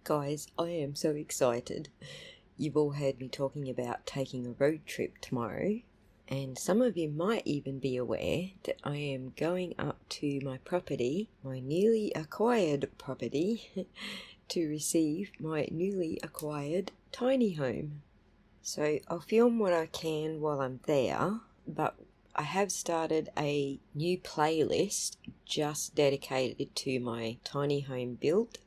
Guys, I am so excited. You've all heard me talking about taking a road trip tomorrow, and some of you might even be aware that I am going up to my property, my newly acquired property, to receive my newly acquired tiny home. So I'll film what I can while I'm there, but I have started a new playlist just dedicated to my tiny home build.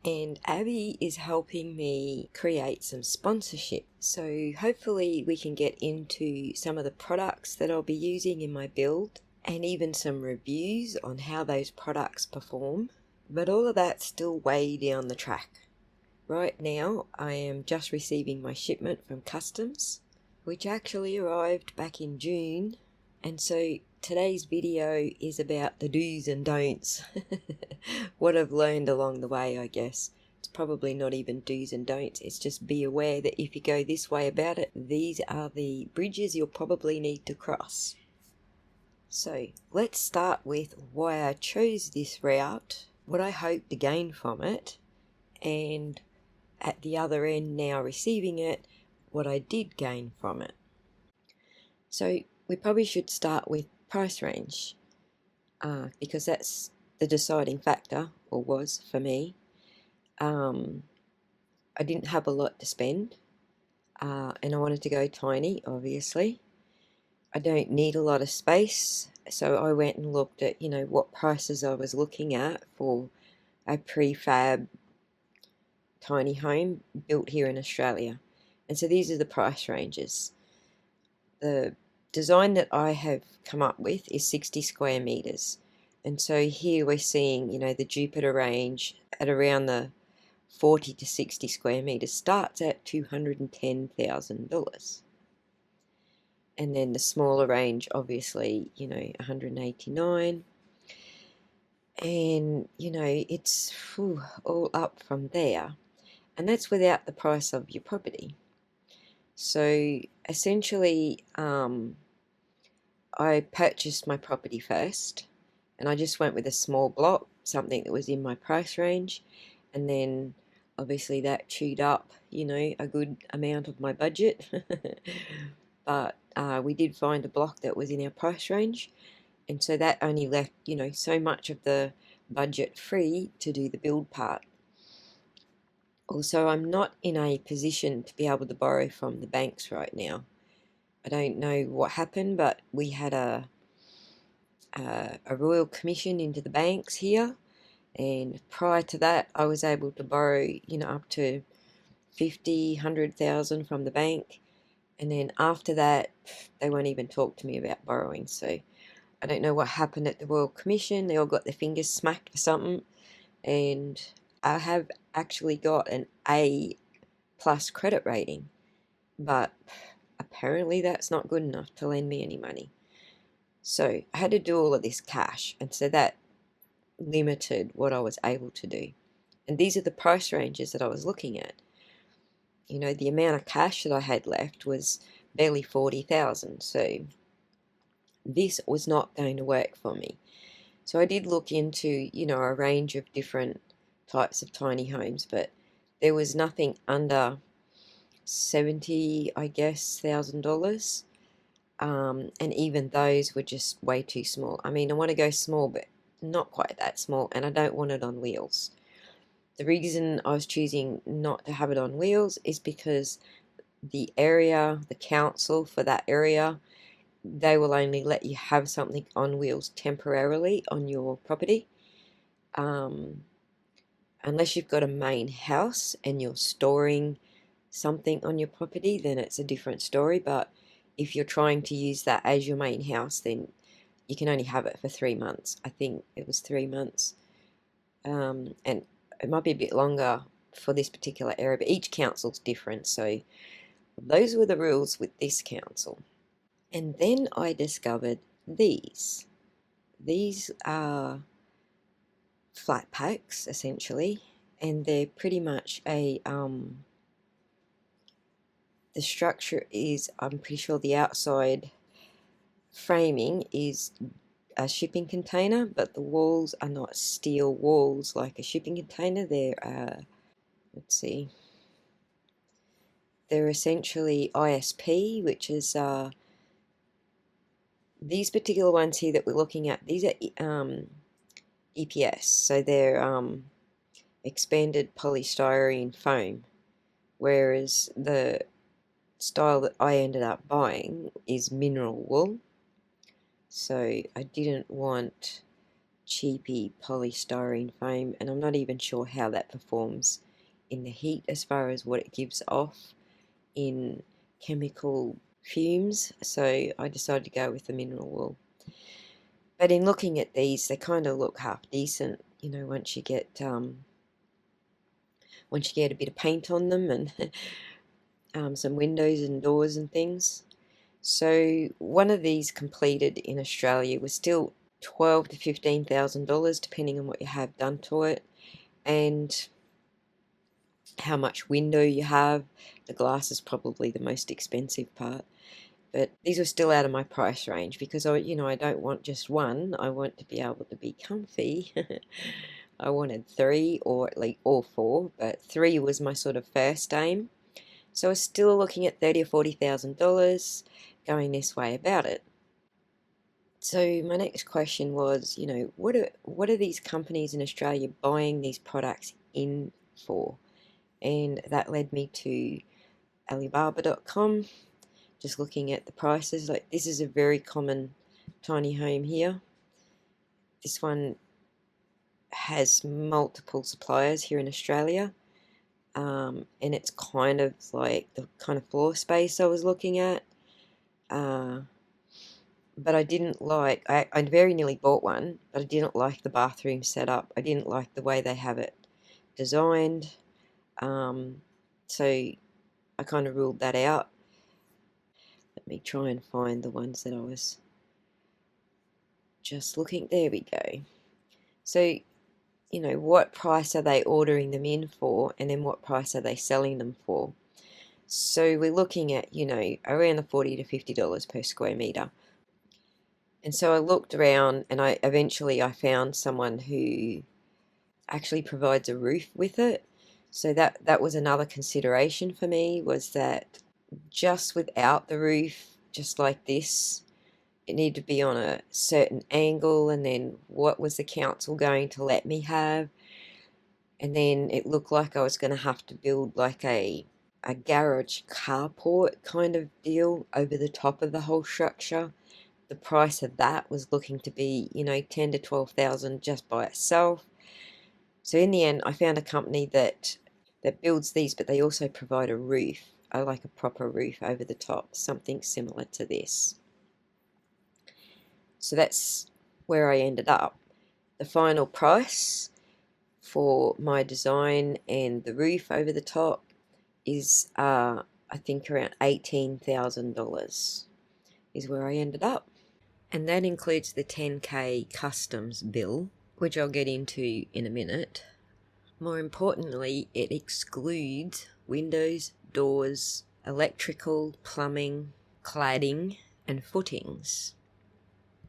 And Abby is helping me create some sponsorship. So hopefully we can get into some of the products that I'll be using in my build and even some reviews on how those products perform. But all of that's still way down the track. Right now I am just receiving my shipment from customs, which actually arrived back in June. And so today's video is about the do's and don'ts. What I've learned along the way, I guess. It's probably not even do's and don'ts. It's just be aware that if you go this way about it, these are the bridges you'll probably need to cross. So let's start with why I chose this route, what I hope to gain from it, and at the other end now receiving it, what I did gain from it. So we probably should start with price range, because that's the deciding factor, or was for me. I didn't have a lot to spend, and I wanted to go tiny, obviously. I don't need a lot of space, so I went and looked at, what prices I was looking at for a prefab tiny home built here in Australia. And so these are the price ranges. The design that I have come up with is 60 square meters. And so here we're seeing, the Jupiter range at around the 40 to 60 square meters starts at $210,000. And then the smaller range, obviously, 189. And, it's all up from there. And that's without the price of your property. So essentially, I purchased my property first, and I just went with a small block, something that was in my price range, and then obviously that chewed up, a good amount of my budget. But we did find a block that was in our price range, and so that only left, so much of the budget free to do the build part. Also, I'm not in a position to be able to borrow from the banks right now. I don't know what happened, but we had a royal commission into the banks here, and prior to that I was able to borrow, up to 50, 100,000 from the bank, and then after that they won't even talk to me about borrowing. So I don't know what happened at the royal commission. They all got their fingers smacked for something, and I have actually got an A+ credit rating, but apparently that's not good enough to lend me any money. So I had to do all of this cash, and so that limited what I was able to do. And these are the price ranges that I was looking at. The amount of cash that I had left was barely 40,000, so this was not going to work for me. So I did look into, a range of different types of tiny homes, but there was nothing under 70, I guess, $1,000. And even those were just way too small. I mean, I want to go small, but not quite that small, and I don't want it on wheels. The reason I was choosing not to have it on wheels is because the council for that area, they will only let you have something on wheels temporarily on your property. Unless you've got a main house and you're storing something on your property, then it's a different story. But if you're trying to use that as your main house, then you can only have it for 3 months. I think it was 3 months. And it might be a bit longer for this particular area, but each council's different. So those were the rules with this council. And then I discovered these. These are flat packs, essentially, and they're pretty much the structure is, I'm pretty sure the outside framing is a shipping container, but the walls are not steel walls like a shipping container. They're let's see, they're essentially ISP, which is these particular ones here that we're looking at. These are EPS, so they're expanded polystyrene foam, whereas the style that I ended up buying is mineral wool. So I didn't want cheapy polystyrene foam, and I'm not even sure how that performs in the heat as far as what it gives off in chemical fumes, so I decided to go with the mineral wool. But in looking at these, they kind of look half decent, you know, once you get a bit of paint on them and some windows and doors and things. So one of these completed in Australia was still $12,000 to $15,000, depending on what you have done to it and how much window you have. The glass is probably the most expensive part, but these are still out of my price range because I don't want just one. I want to be able to be comfy. I wanted 3 or at least all 4, but 3 was my sort of first aim. So I was still looking at $30,000 or $40,000 going this way about it. So my next question was, what are these companies in Australia buying these products in for? And that led me to Alibaba.com, just looking at the prices. Like, this is a very common tiny home here. This one has multiple suppliers here in Australia, and it's kind of like the kind of floor space I was looking at. But I didn't like, I very nearly bought one, but I didn't like the bathroom setup. I didn't like the way they have it designed. So I kind of ruled that out. Let me try and find the ones that I was just looking. There we go. So, what price are they ordering them in for, and then what price are they selling them for? So we're looking at, around the $40 to $50 per square meter. And so I looked around, and I found someone who actually provides a roof with it. So that was another consideration for me, was that just without the roof, just like this, it needed to be on a certain angle, and then what was the council going to let me have? And then it looked like I was going to have to build like a garage carport kind of deal over the top of the whole structure. The price of that was looking to be, $10,000 to $12,000 just by itself. So in the end, I found a company that builds these, but they also provide a roof. I like a proper roof over the top, something similar to this. So that's where I ended up. The final price for my design and the roof over the top is, I think, around $18,000 is where I ended up. And that includes the $10,000 customs bill, which I'll get into in a minute. More importantly, it excludes windows, doors, electrical, plumbing, cladding, and footings.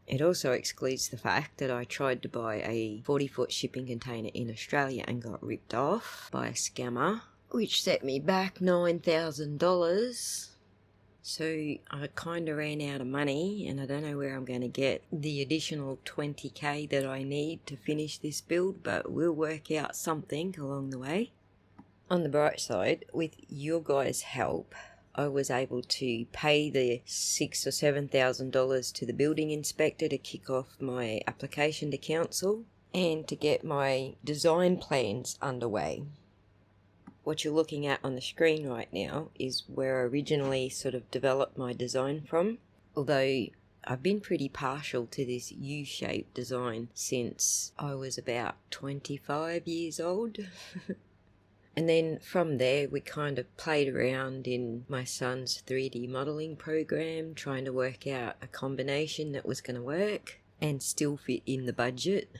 It also excludes the fact that I tried to buy a 40-foot shipping container in Australia and got ripped off by a scammer, which set me back $9,000. So I kind of ran out of money, and I don't know where I'm going to get the additional $20,000 that I need to finish this build, but we'll work out something along the way. On the bright side, with your guys' help, I was able to pay the $6,000 or $7,000 to the building inspector to kick off my application to council and to get my design plans underway. What you're looking at on the screen right now is where I originally sort of developed my design from, although I've been pretty partial to this U-shaped design since I was about 25 years old. And then from there, we kind of played around in my son's 3D modelling program, trying to work out a combination that was going to work and still fit in the budget.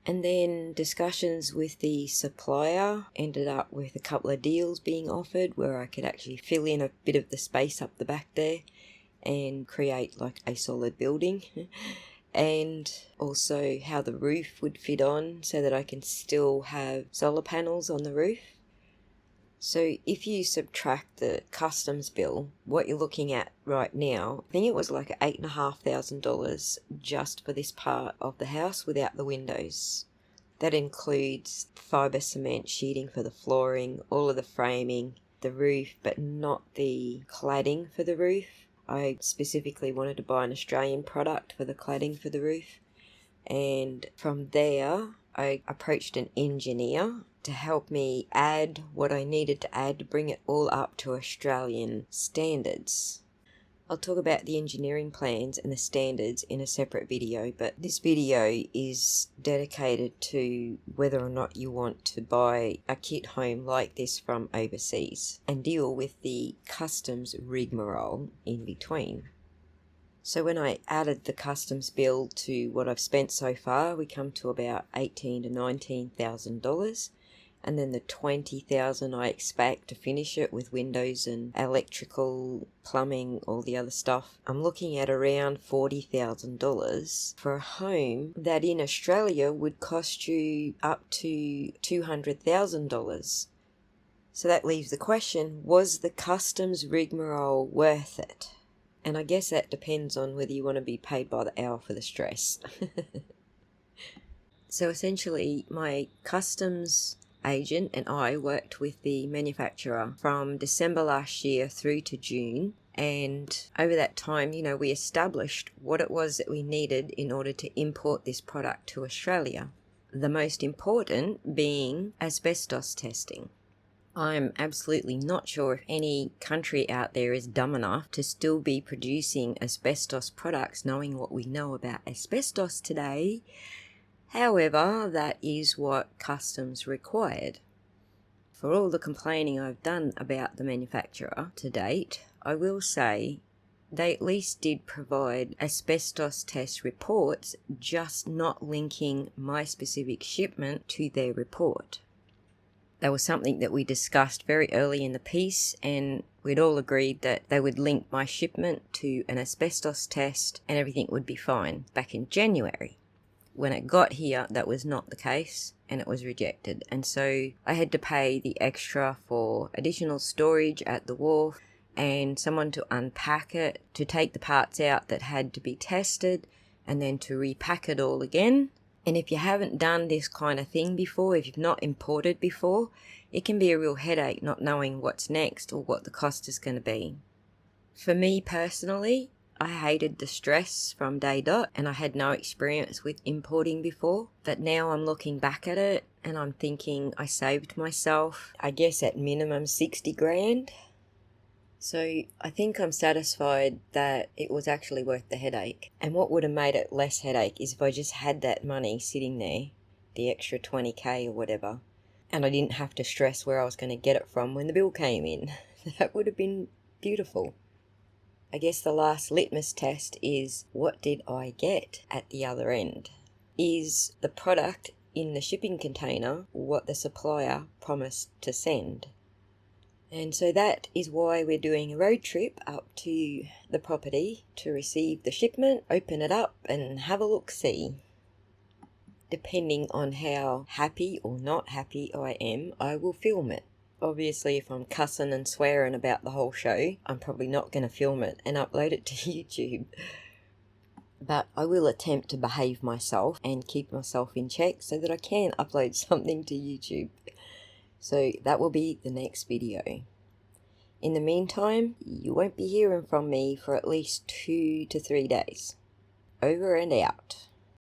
And then discussions with the supplier ended up with a couple of deals being offered where I could actually fill in a bit of the space up the back there and create like a solid building. And also how the roof would fit on so that I can still have solar panels on the roof. So if you subtract the customs bill, what you're looking at right now, I think it was like $8,500 just for this part of the house without the windows. That includes fibre cement sheeting for the flooring, all of the framing, the roof, but not the cladding for the roof. I specifically wanted to buy an Australian product for the cladding for the roof. And from there, I approached an engineer to help me add what I needed to add to bring it all up to Australian standards. I'll talk about the engineering plans and the standards in a separate video, but this video is dedicated to whether or not you want to buy a kit home like this from overseas and deal with the customs rigmarole in between. So when I added the customs bill to what I've spent so far, we come to about $18,000 to $19,000. And then the $20,000 I expect to finish it with windows and electrical, plumbing, all the other stuff. I'm looking at around $40,000 for a home that in Australia would cost you up to $200,000. So that leaves the question, was the customs rigmarole worth it? And I guess that depends on whether you want to be paid by the hour for the stress. So essentially, my customs agent and I worked with the manufacturer from December last year through to June. And over that time, we established what it was that we needed in order to import this product to Australia. The most important being asbestos testing. I'm absolutely not sure if any country out there is dumb enough to still be producing asbestos products knowing what we know about asbestos today. However, that is what customs required. For all the complaining I've done about the manufacturer to date, I will say they at least did provide asbestos test reports, just not linking my specific shipment to their report. That was something that we discussed very early in the piece, and we'd all agreed that they would link my shipment to an asbestos test and everything would be fine back in January. When it got here, that was not the case and it was rejected. And so I had to pay the extra for additional storage at the wharf and someone to unpack it, to take the parts out that had to be tested and then to repack it all again. And if you haven't done this kind of thing before, if you've not imported before, it can be a real headache not knowing what's next or what the cost is going to be. For me personally, I hated the stress from day dot and I had no experience with importing before. But now I'm looking back at it and I'm thinking I saved myself, I guess at minimum 60 grand. So I think I'm satisfied that it was actually worth the headache. And what would have made it less headache is if I just had that money sitting there, the extra 20k or whatever, and I didn't have to stress where I was going to get it from when the bill came in. That would have been beautiful. I guess the last litmus test is, what did I get at the other end? Is the product in the shipping container what the supplier promised to send? And so that is why we're doing a road trip up to the property to receive the shipment, open it up and have a look-see. Depending on how happy or not happy I am, I will film it. Obviously, if I'm cussing and swearing about the whole show, I'm probably not going to film it and upload it to YouTube. But I will attempt to behave myself and keep myself in check so that I can upload something to YouTube. So that will be the next video. In the meantime, you won't be hearing from me for at least 2 to 3 days. Over and out.